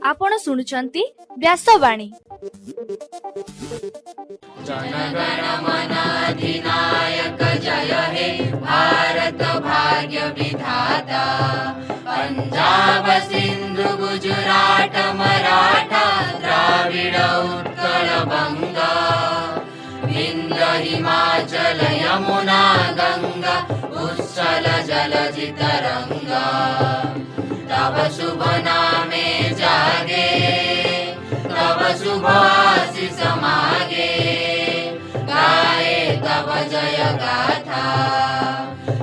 आपण शुणुचंती व्यासवाणी। जनगण मन अधिनायक जय हे भारत भाग्य विधाता। पंजाब सिंधु गुजरात मराठा द्राविड उत्कल बंगा। विंध्य हिमाचल यमुना गंगा उच्छल जलधि तरंगा। तब शुभ नामे जागे तब शुभ आशीष मागे। गाए तब जय गाथा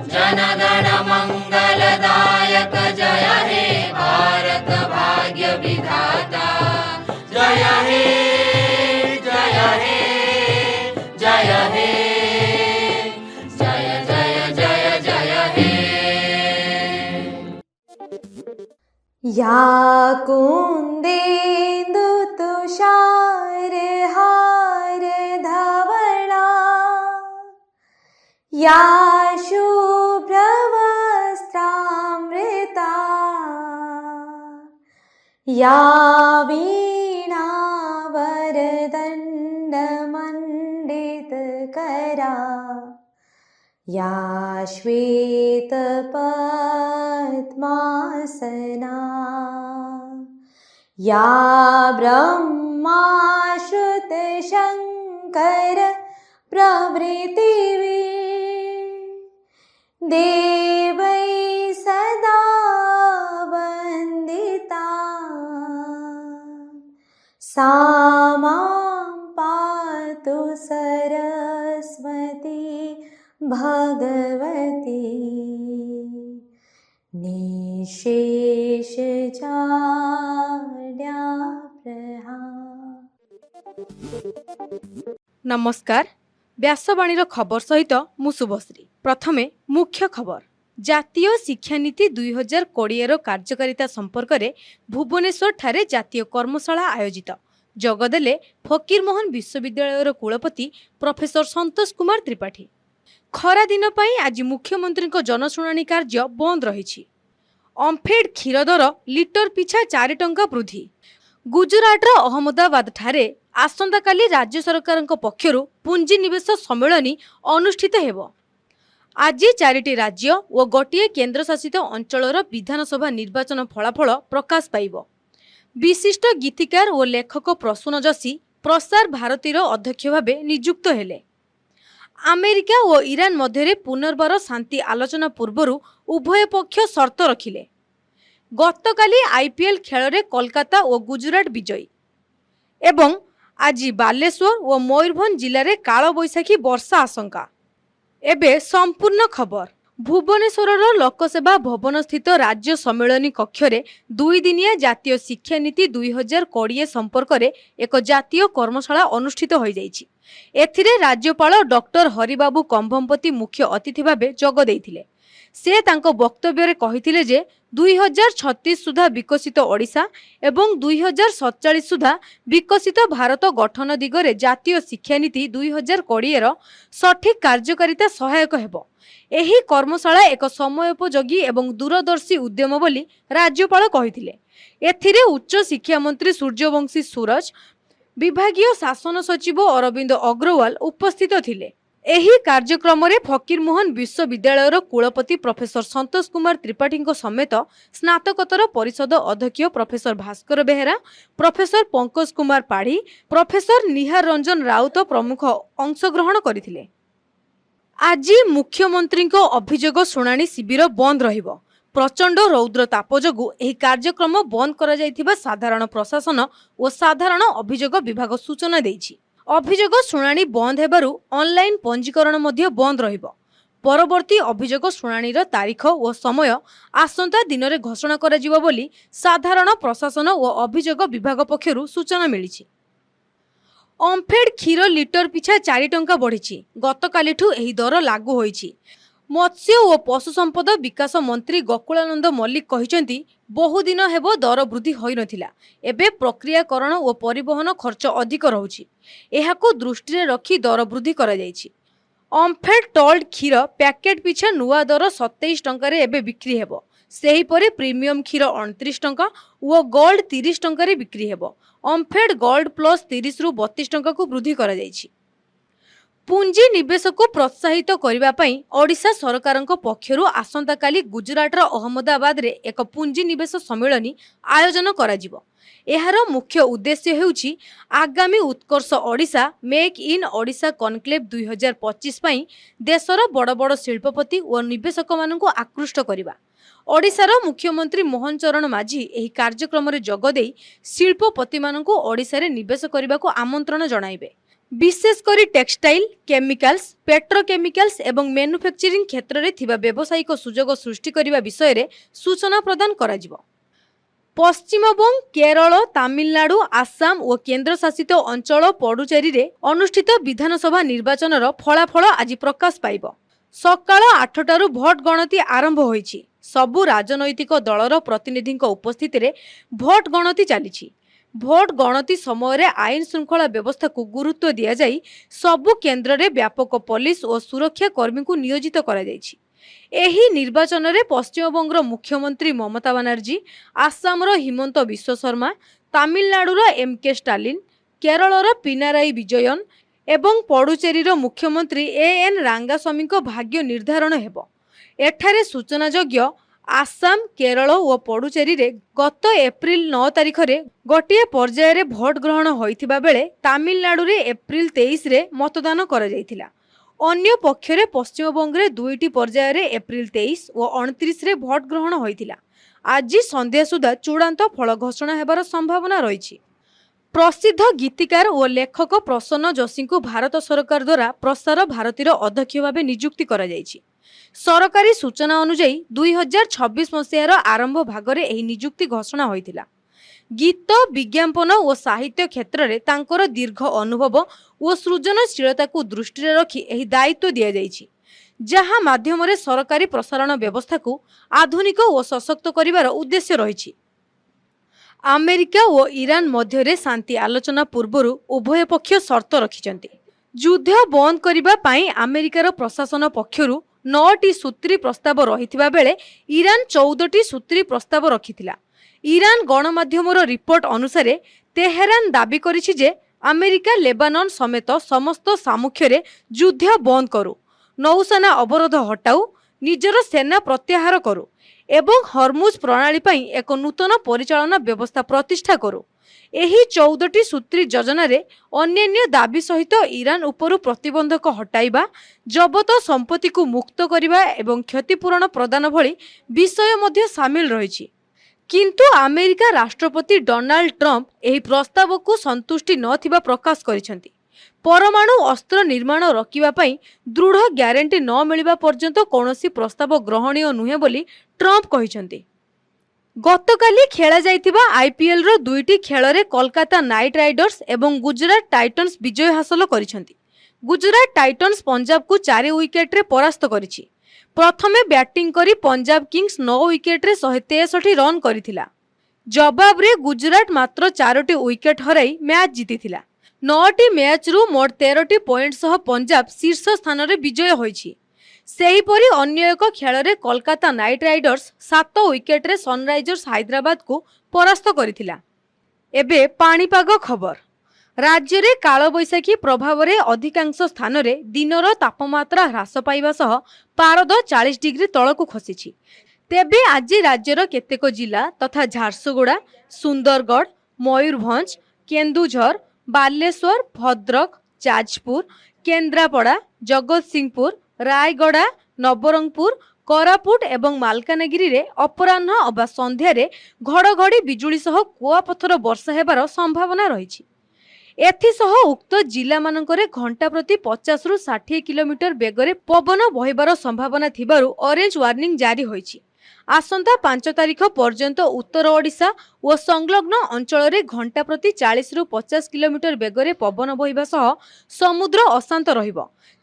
जनगण मंगलदायक जय हे भारत भाग्य विधाता। जय हे जय हे जय हे जय जय जय जय हे। या कुंदेन्दु तुषार हार धवला। या शुभ्र वस्त्रामृता। या वीणा वरदंड मंडित करा। या श्वेत पद्मासना। या ब्रह्माश्रुत शंकर प्रभृतिवी। देवै सदा वंदिता। सा मां पातु सरस्वती भगवती। निशेष नमस्कार। व्यासवाणी खबर सहित मु शुभश्री। प्रथमे मुख्य खबर। जातीय शिक्षानीति 2020 कार्यकारिता संपर्क में भुवनेश्वर ठारे जातीय कर्मशाला आयोजित। जगदेले फकीरमोहन विश्वविद्यालय कुलपति प्रोफेसर संतोष कुमार त्रिपाठी। खरा दिन पाई आज मुख्यमंत्री जनशुणाणी कार्य बंद रही। ओम्फेड क्षीर दर लिटर पिछा 4 टंका वृद्धि। गुजरातर अहमदाबाद ठारे आसंता काली राज्य सरकार पक्षरु पुंजीनिवेश सम्मेलन अनुष्ठित हेबो। आज 4टी राज्य और गोटे केन्द्रशासित अंचलर विधानसभा निर्वाचन फलाफल प्रकाश पाइबो। विशिष्ट गीतिकार और लेखक प्रसून जोशी प्रसार भारतीर अध्यक्ष भावे नियुक्त हेले। अमेरिका और ईरान मध्य पुनर्बार शांति आलोचना पूर्व उभय पक्ष शर्त रखिले। गतकाली आईपीएल खेल रे कोलकाता और गुजरात विजयी। एवं आज बालेश्वर और मयूरभंज जिले में काल बैशाखी वर्षा आशंका। एबे संपूर्ण खबर। भुवनेश्वर लोकसेवा भवन स्थित राज्य सम्मेलन कक्ष रे 2 दिनिया जातीय शिक्षानीति 2020 संपर्क में एक जातीय कर्मशाला अनुष्ठित हो जाइछि। एथिरे राज्यपाल डॉक्टर हरिबाबू कंभमपति मुख्य अतिथि भावे जोग देइथिले। से तांको वक्तव्य रे कहिथिले जे 2036 सुधा विकसित ओडिशा एवं 2047 सुधा विकसित भारत गठन दिगरे जातीय शिक्षानीति 2020 रो सठिक कार्यकारिता सहायक हेबो। एही कर्मशाला एक समयोपयोगी एवं दूरदर्शी उद्यम बोली राज्यपाल कहिथिले। एथिरे उच्च शिक्षा मंत्री सूर्यवंशी सूरज, विभागीय शासन सचिव अरविंद अग्रवाल उपस्थित थिले। एही कार्यक्रम रे फकीरमोहन विश्वविद्यालय कुलपति प्रोफेसर संतोष कुमार त्रिपाठी समेत स्नातकोत्तर परिषद अध्यक्ष professor Bhaskar Behera, professor Pankaj Kumar Padhi, professor Nihar Ranjan Rout प्रमुख अंशग्रहण करथिले। आज मुख्यमंत्री अभियोग शुणाणी शिविर बंद रहिबो। प्रचंड रौद्र ताप जोगु एही कार्यक्रम बंद करा जायथिबा साधारण प्रशासन और साधारण अभियोग विभाग सूचना देइछि। अभियोग शुणाणी बंद हेबारु ऑनलाइन पंजीकरण मध्य बंद रहिबो। परवर्ती अभियोग शुणाणीर तारीख और समय आसंता दिन में घोषणा करा जिवो बोली साधारण प्रशासन और अभियोग विभाग पक्षरु सूचना मिलिछि। ओम्फेड क्षीर लिटर पिछा 4 टंका बढ़ी। गतकालिठू एही दर लागू होईछि। मत्स्य और पशु संपद विकास मंत्री गोकुलानंद मल्लिक कहिसेंती बहुदिन हेबो दर वृद्धि होई नथिला। एबे प्रक्रियाकरण और परिवहन खर्च अधिक रहुछि। एहाको दृष्टि रे रखी दर वृद्धि करा जायछि। ଅମ୍ଫେଡ୍ ଟଲ୍ଡ କ୍ଷୀର ପ୍ୟାକେଟ୍ ପିଛା ନୂଆ ଦର 27 ଟଙ୍କାରେ ଏବେ ବିକ୍ରି ହେବ। ସେହିପରି ପ୍ରିମିୟମ କ୍ଷୀର 29 ଟଙ୍କା ଓ ଗୋଲ୍ଡ 30 ଟଙ୍କାରେ ବିକ୍ରି ହେବ। ଅମ୍ଫେଡ୍ ଗୋଲ୍ଡ ପ୍ଲସ୍ 30ରୁ 32 ଟଙ୍କାକୁ ବୃଦ୍ଧି କରାଯାଇଛି। ପୁଞ୍ଜି ନିବେଶକୁ ପ୍ରୋତ୍ସାହିତ କରିବା ପାଇଁ ଓଡ଼ିଶା ସରକାରଙ୍କ ପକ୍ଷରୁ ଆସନ୍ତାକାଲି ଗୁଜରାଟର ଅହମ୍ମଦାବାଦରେ ଏକ ପୁଞ୍ଜି ନିବେଶ ସମ୍ମିଳନୀ ଆୟୋଜନ କରାଯିବ। ଏହାର ମୁଖ୍ୟ ଉଦ୍ଦେଶ୍ୟ ହେଉଛି ଆଗାମୀ Utkarsh Odisha make in Odisha conclave 2025 ପାଇଁ ଦେଶର ବଡ଼ ବଡ଼ ଶିଳ୍ପପତି ଓ ନିବେଶକମାନଙ୍କୁ ଆକୃଷ୍ଟ କରିବା। ଓଡ଼ିଶାର ମୁଖ୍ୟମନ୍ତ୍ରୀ ମୋହନ ଚରଣ ମାଝୀ ଏହି କାର୍ଯ୍ୟକ୍ରମରେ ଯୋଗଦେଇ ଶିଳ୍ପପତିମାନଙ୍କୁ ଓଡ଼ିଶାରେ ନିବେଶ କରିବାକୁ ଆମନ୍ତ୍ରଣ ଜଣାଇବେ। ବିଶେଷ କରି ଟେକ୍ସଟାଇଲ, କେମିକାଲ୍ସ, ପେଟ୍ରୋକେମିକାଲ୍ସ ଏବଂ ମ୍ୟାନୁଫ୍ୟାକ୍ଚରିଂ କ୍ଷେତ୍ରରେ ଥିବା ବ୍ୟବସାୟିକ ସୁଯୋଗ ସୃଷ୍ଟି କରିବା ବିଷୟରେ ସୂଚନା ପ୍ରଦାନ କରାଯିବ। ପଶ୍ଚିମବଙ୍ଗ, କେରଳ, ତାମିଲନାଡୁ, ଆସାମ ଓ କେନ୍ଦ୍ରଶାସିତ ଅଞ୍ଚଳ ପଡୁଚେରୀରେ ଅନୁଷ୍ଠିତ ବିଧାନସଭା ନିର୍ବାଚନର ଫଳାଫଳ ଆଜି ପ୍ରକାଶ ପାଇବ। ସକାଳ 8ଟାରୁ ଭୋଟ ଗଣତି ଆରମ୍ଭ ହୋଇଛି। ସବୁ ରାଜନୈତିକ ଦଳର ପ୍ରତିନିଧିଙ୍କ ଉପସ୍ଥିତିରେ ଭୋଟ ଗଣତି ଚାଲିଛି। ଭୋଟ ଗଣତି ସମୟରେ ଆଇନ ଶୃଙ୍ଖଳା ବ୍ୟବସ୍ଥାକୁ ଗୁରୁତ୍ୱ ଦିଆଯାଇ ସବୁ କେନ୍ଦ୍ରରେ ବ୍ୟାପକ ପୋଲିସ ଓ ସୁରକ୍ଷା କର୍ମୀଙ୍କୁ ନିୟୋଜିତ କରାଯାଇଛି। ଏହି ନିର୍ବାଚନରେ ପଶ୍ଚିମବଙ୍ଗର ମୁଖ୍ୟମନ୍ତ୍ରୀ ମମତା ବାନାର୍ଜୀ, ଆସାମର ହିମନ୍ତ ବିଶ୍ୱ ଶର୍ମା, ତାମିଲନାଡୁର MK ଷ୍ଟାଲିନ, କେରଳର ପିନାରାଇ ବିଜୟନ ଏବଂ ପଡୁଚେରୀର ମୁଖ୍ୟମନ୍ତ୍ରୀ AN ରାଙ୍ଗାସ୍ୱାମୀଙ୍କ ଭାଗ୍ୟ ନିର୍ଦ୍ଧାରଣ ହେବ। ଏଠାରେ ସୂଚନାଯୋଗ୍ୟ, ଆସାମ, କେରଳ ଓ ପଡୁଚେରୀରେ ଗତ ଏପ୍ରିଲ 9 ତାରିଖରେ ଗୋଟିଏ ପର୍ଯ୍ୟାୟରେ ଭୋଟ ଗ୍ରହଣ ହୋଇଥିବା ବେଳେ ତାମିଲନାଡୁରେ ଏପ୍ରିଲ 23ରେ ମତଦାନ କରାଯାଇଥିଲା। ଅନ୍ୟ ପକ୍ଷରେ ପଶ୍ଚିମବଙ୍ଗରେ ଦୁଇଟି ପର୍ଯ୍ୟାୟରେ ଏପ୍ରିଲ 23 ଓ 29ରେ ଭୋଟ ଗ୍ରହଣ ହୋଇଥିଲା। ଆଜି ସନ୍ଧ୍ୟା ସୁଦ୍ଧା ଚୂଡ଼ାନ୍ତ ଫଳ ଘୋଷଣା ହେବାର ସମ୍ଭାବନା ରହିଛି। ପ୍ରସିଦ୍ଧ ଗୀତିକାର ଓ ଲେଖକ ପ୍ରସନ୍ନ ଯୋଶୀଙ୍କୁ ଭାରତ ସରକାର ଦ୍ୱାରା ପ୍ରସାର ଭାରତୀର ଅଧ୍ୟକ୍ଷ ଭାବେ ନିଯୁକ୍ତି କରାଯାଇଛି। ସରକାରୀ ସୂଚନା ଅନୁଯାୟୀ 2026 ମସିହାର ଆରମ୍ଭ ଭାଗରେ ଏହି ନିଯୁକ୍ତି ଘୋଷଣା ହୋଇଥିଲା। ଗୀତ, ବିଜ୍ଞାପନ ଓ ସାହିତ୍ୟ କ୍ଷେତ୍ରରେ ତାଙ୍କର ଦୀର୍ଘ ଅନୁଭବ ଓ ସୃଜନଶୀଳତାକୁ ଦୃଷ୍ଟିରେ ରଖି ଏହି ଦାୟିତ୍ୱ ଦିଆଯାଇଛି, ଯାହା ମାଧ୍ୟମରେ ସରକାରୀ ପ୍ରସାରଣ ବ୍ୟବସ୍ଥାକୁ ଆଧୁନିକ ଓ ସଶକ୍ତ କରିବାର ଉଦ୍ଦେଶ୍ୟ ରହିଛି। ଆମେରିକା ଓ ଇରାନ ମଧ୍ୟରେ ଶାନ୍ତି ଆଲୋଚନା ପୂର୍ବରୁ ଉଭୟ ପକ୍ଷ ସର୍ତ୍ତ ରଖିଛନ୍ତି। ଯୁଦ୍ଧ ବନ୍ଦ କରିବା ପାଇଁ ଆମେରିକାର ପ୍ରଶାସନ ପକ୍ଷରୁ 9ଟି ସୂତ୍ରୀ ପ୍ରସ୍ତାବ ରହିଥିବା ବେଳେ ଇରାନ 14ଟି ସୂତ୍ରୀ ପ୍ରସ୍ତାବ ରଖିଥିଲା। ଇରାନ ଗଣମାଧ୍ୟମର ରିପୋର୍ଟ ଅନୁସାରେ ତେହେରାନ ଦାବି କରିଛି ଯେ ଆମେରିକା ଲେବାନନ ସମେତ ସମସ୍ତ ସାମୁଖ୍ୟରେ ଯୁଦ୍ଧ ବନ୍ଦ କରୁ, ନୌସେନା ଅବରୋଧ ହଟାଉ, ନିଜର ସେନା ପ୍ରତ୍ୟାହାର କରୁ ଏବଂ ହରମୁଜ ପ୍ରଣାଳୀ ପାଇଁ ଏକ ନୂତନ ପରିଚାଳନା ବ୍ୟବସ୍ଥା ପ୍ରତିଷ୍ଠା କରୁ। ଏହି 14ଟି ସୂତ୍ରୀ ଯୋଜନାରେ ଅନ୍ୟାନ୍ୟ ଦାବି ସହିତ ଇରାନ ଉପରୁ ପ୍ରତିବନ୍ଧକ ହଟାଇବା, ଜବତ ସମ୍ପତ୍ତିକୁ ମୁକ୍ତ କରିବା ଏବଂ କ୍ଷତିପୂରଣ ପ୍ରଦାନ ଭଳି ବିଷୟ ମଧ୍ୟ ସାମିଲ ରହିଛି। କିନ୍ତୁ ଆମେରିକା ରାଷ୍ଟ୍ରପତି ଡୋନାଲ୍ଡ ଟ୍ରମ୍ପ ଏହି ପ୍ରସ୍ତାବକୁ ସନ୍ତୁଷ୍ଟି ନଥିବା ପ୍ରକାଶ କରିଛନ୍ତି। ପରମାଣୁ ଅସ୍ତ୍ର ନିର୍ମାଣ ରୋକିବା ପାଇଁ ଦୃଢ଼ ଗ୍ୟାରେଣ୍ଟି ନ ମିଳିବା ପର୍ଯ୍ୟନ୍ତ କୌଣସି ପ୍ରସ୍ତାବ ଗ୍ରହଣୀୟ ନୁହେଁ ବୋଲି ଟ୍ରମ୍ପ କହିଛନ୍ତି। ଗତକାଲି ଖେଳାଯାଇଥିବା IPLର ଦୁଇଟି ଖେଳରେ କୋଲକାତା ନାଇଟ୍ ରାଇଡର୍ସ ଏବଂ ଗୁଜରାଟ ଟାଇଟନ୍ସ ବିଜୟ ହାସଲ କରିଛନ୍ତି। ଗୁଜରାଟ ଟାଇଟନ୍ସ ପଞ୍ଜାବକୁ 4 ୱିକେଟରେ ପରାସ୍ତ କରିଛି। ପ୍ରଥମେ ବ୍ୟାଟିଂ କରି ପଞ୍ଜାବ କିଙ୍ଗସ୍ 9 ୱିକେଟରେ 163 ରନ୍ କରିଥିଲା। ଜବାବରେ ଗୁଜରାଟ ମାତ୍ର 4ଟି ୱିକେଟ ହରାଇ ମ୍ୟାଚ୍ ଜିତିଥିଲା। 9ଟି ମ୍ୟାଚ୍ରୁ ମୋଟ 13ଟି ପଏଣ୍ଟ ସହ ପଞ୍ଜାବ ଶୀର୍ଷ ସ୍ଥାନରେ ବିଜୟ ହୋଇଛି। ସେହିପରି ଅନ୍ୟ ଏକ ଖେଳରେ କୋଲକାତା ନାଇଟ୍ ରାଇଡର୍ସ 7 ୱିକେଟରେ ସନରାଇଜର୍ସ ହାଇଦ୍ରାବାଦକୁ ପରାସ୍ତ କରିଥିଲା। ଏବେ ପାଣିପାଗ ଖବର। ରାଜ୍ୟରେ କାଳବୈଶାଖୀ ପ୍ରଭାବରେ ଅଧିକାଂଶ ସ୍ଥାନରେ ଦିନର ତାପମାତ୍ରା ହ୍ରାସ ପାଇବା ସହ ପାରଦ 40 ଡିଗ୍ରୀ ତଳକୁ ଖସିଛି। ତେବେ ଆଜି ରାଜ୍ୟର କେତେକ ଜିଲ୍ଲା ତଥା ଝାରସୁଗୁଡ଼ା, ସୁନ୍ଦରଗଡ଼, ମୟୂରଭଞ୍ଜ, କେନ୍ଦୁଝର, ବାଲେଶ୍ୱର, ଭଦ୍ରକ, ଯାଜପୁର, କେନ୍ଦ୍ରାପଡ଼ା, ଜଗତସିଂହପୁର, ରାୟଗଡ଼ା, ନବରଙ୍ଗପୁର, କୋରାପୁଟ ଏବଂ ମାଲକାନଗିରିରେ ଅପରାହ୍ନ ଅବା ସନ୍ଧ୍ୟାରେ ଘଡ଼ଘଡ଼ି ବିଜୁଳି ସହ କୁଆପଥର ବର୍ଷା ହେବାର ସମ୍ଭାବନା ରହିଛି। ଏଥିସହ ଉକ୍ତ ଜିଲ୍ଲାମାନଙ୍କରେ ଘଣ୍ଟା ପ୍ରତି 50ରୁ 60 କିଲୋମିଟର ବେଗରେ ପବନ ବହିବାର ସମ୍ଭାବନା ଥିବାରୁ ଅରେଞ୍ଜ ୱାର୍ଣ୍ଣିଂ ଜାରି ହୋଇଛି। ଆସନ୍ତା 5 ତାରିଖ ପର୍ଯ୍ୟନ୍ତ ଉତ୍ତର ଓଡ଼ିଶା ଓ ସଂଲଗ୍ନ ଅଞ୍ଚଳରେ ଘଣ୍ଟା ପ୍ରତି 40ରୁ 50 କିଲୋମିଟର ବେଗରେ ପବନ ବହିବା ସହ ସମୁଦ୍ର ଅଶାନ୍ତ ରହିବ।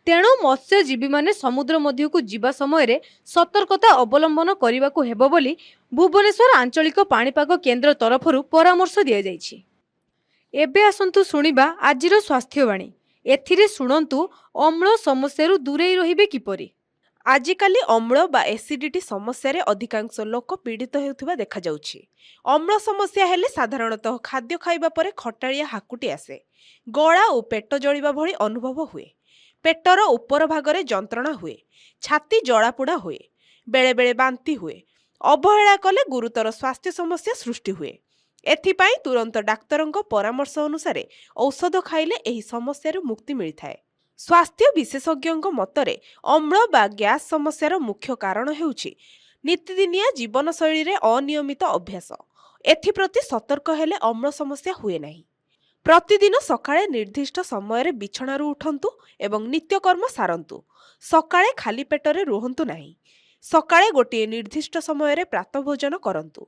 ତେଣୁ ମତ୍ସ୍ୟଜୀବୀମାନେ ସମୁଦ୍ର ମଧ୍ୟକୁ ଯିବା ସମୟରେ ସତର୍କତା ଅବଲମ୍ବନ କରିବାକୁ ହେବ ବୋଲି ଭୁବନେଶ୍ୱର ଆଞ୍ଚଳିକ ପାଣିପାଗ କେନ୍ଦ୍ର ତରଫରୁ ପରାମର୍ଶ ଦିଆଯାଇଛି। ଏବେ ଆସନ୍ତୁ ଶୁଣିବା ଆଜିର ସ୍ୱାସ୍ଥ୍ୟବାଣୀ। ଏଥିରେ ଶୁଣନ୍ତୁ ଅମ୍ଳ ସମସ୍ୟାରୁ ଦୂରେଇ ରହିବେ କିପରି। ଆଜିକାଲି ଅମ୍ଳ ବା ଏସିଡିଟି ସମସ୍ୟାରେ ଅଧିକାଂଶ ଲୋକ ପୀଡ଼ିତ ହେଉଥିବା ଦେଖାଯାଉଛି। ଅମ୍ଳ ସମସ୍ୟା ହେଲେ ସାଧାରଣତଃ ଖାଦ୍ୟ ଖାଇବା ପରେ ଖଟାଳିଆ ହାକୁଟି ଆସେ, ଗଳା ଓ ପେଟ ଜଳିବା ଭଳି ଅନୁଭବ ହୁଏ, ପେଟର ଉପର ଭାଗରେ ଯନ୍ତ୍ରଣା ହୁଏ, ଛାତି ଜଳାପୋଡ଼ା ହୁଏ, ବେଳେବେଳେ ବାନ୍ତି ହୁଏ, ଅବହେଳା କଲେ ଗୁରୁତର ସ୍ୱାସ୍ଥ୍ୟ ସମସ୍ୟା ସୃଷ୍ଟି ହୁଏ। ଏଥିପାଇଁ ତୁରନ୍ତ ଡାକ୍ତରଙ୍କ ପରାମର୍ଶ ଅନୁସାରେ ଔଷଧ ଖାଇଲେ ଏହି ସମସ୍ୟାରୁ ମୁକ୍ତି ମିଳିଥାଏ। ସ୍ୱାସ୍ଥ୍ୟ ବିଶେଷଜ୍ଞଙ୍କ ମତରେ ଅମ୍ଳ ବା ଗ୍ୟାସ୍ ସମସ୍ୟାର ମୁଖ୍ୟ କାରଣ ହେଉଛି ନୀତିଦିନିଆ ଜୀବନଶୈଳୀରେ ଅନିୟମିତ ଅଭ୍ୟାସ। ଏଥିପ୍ରତି ସତର୍କ ହେଲେ ଅମ୍ଳ ସମସ୍ୟା ହୁଏ ନାହିଁ। ପ୍ରତିଦିନ ସକାଳେ ନିର୍ଦ୍ଦିଷ୍ଟ ସମୟରେ ବିଛଣାରୁ ଉଠନ୍ତୁ ଏବଂ ନିତ୍ୟକର୍ମ ସାରନ୍ତୁ। ସକାଳେ ଖାଲି ପେଟରେ ରୁହନ୍ତୁ ନାହିଁ। ସକାଳେ ଗୋଟିଏ ନିର୍ଦ୍ଦିଷ୍ଟ ସମୟରେ ପ୍ରାତଃ ଭୋଜନ କରନ୍ତୁ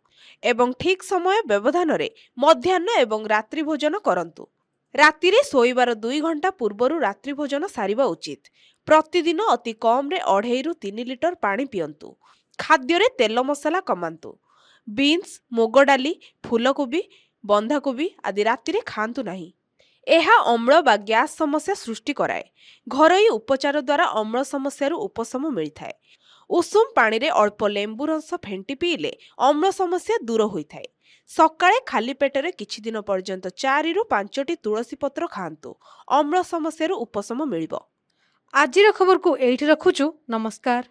ଏବଂ ଠିକ୍ ସମୟ ବ୍ୟବଧାନରେ ମଧ୍ୟାହ୍ନ ଏବଂ ରାତ୍ରି ଭୋଜନ କରନ୍ତୁ। ରାତିରେ ଶୋଇବାର 2 ଘଣ୍ଟା ପୂର୍ବରୁ ରାତ୍ରି ଭୋଜନ ସାରିବା ଉଚିତ। ପ୍ରତିଦିନ ଅତି କମ୍ରେ 2.5ରୁ 3 ଲିଟର ପାଣି ପିଅନ୍ତୁ। ଖାଦ୍ୟରେ ତେଲ ମସଲା କମାନ୍ତୁ। ବିନ୍ସ, ମୁଗ ଡାଲି, ଫୁଲକୋବି, ବନ୍ଧାକୋବି ଆଦି ରାତିରେ ଖାଆନ୍ତୁ ନାହିଁ। ଏହା ଅମ୍ଳ ବା ଗ୍ୟାସ୍ ସମସ୍ୟା ସୃଷ୍ଟି କରାଏ। ଘରୋଇ ଉପଚାର ଦ୍ୱାରା ଅମ୍ଳ ସମସ୍ୟାରୁ ଉପଶମ ମିଳିଥାଏ। ଉଷୁମ ପାଣିରେ ଅଳ୍ପ ଲେମ୍ବୁ ରସ ଫେଣ୍ଟି ପିଇଲେ ଅମ୍ଳ ସମସ୍ୟା ଦୂର ହୋଇଥାଏ। ସକାଳେ ଖାଲି ପେଟରେ କିଛି ଦିନ ପର୍ଯ୍ୟନ୍ତ 4ରୁ 5ଟି ତୁଳସୀ ପତ୍ର ଖାଆନ୍ତୁ। ଅମ୍ଳ ସମସ୍ୟାରୁ ଉପଶମ ମିଳିବ। ଆଜିର ଖବରକୁ ଏଇଠି ରଖୁଛୁ। ନମସ୍କାର।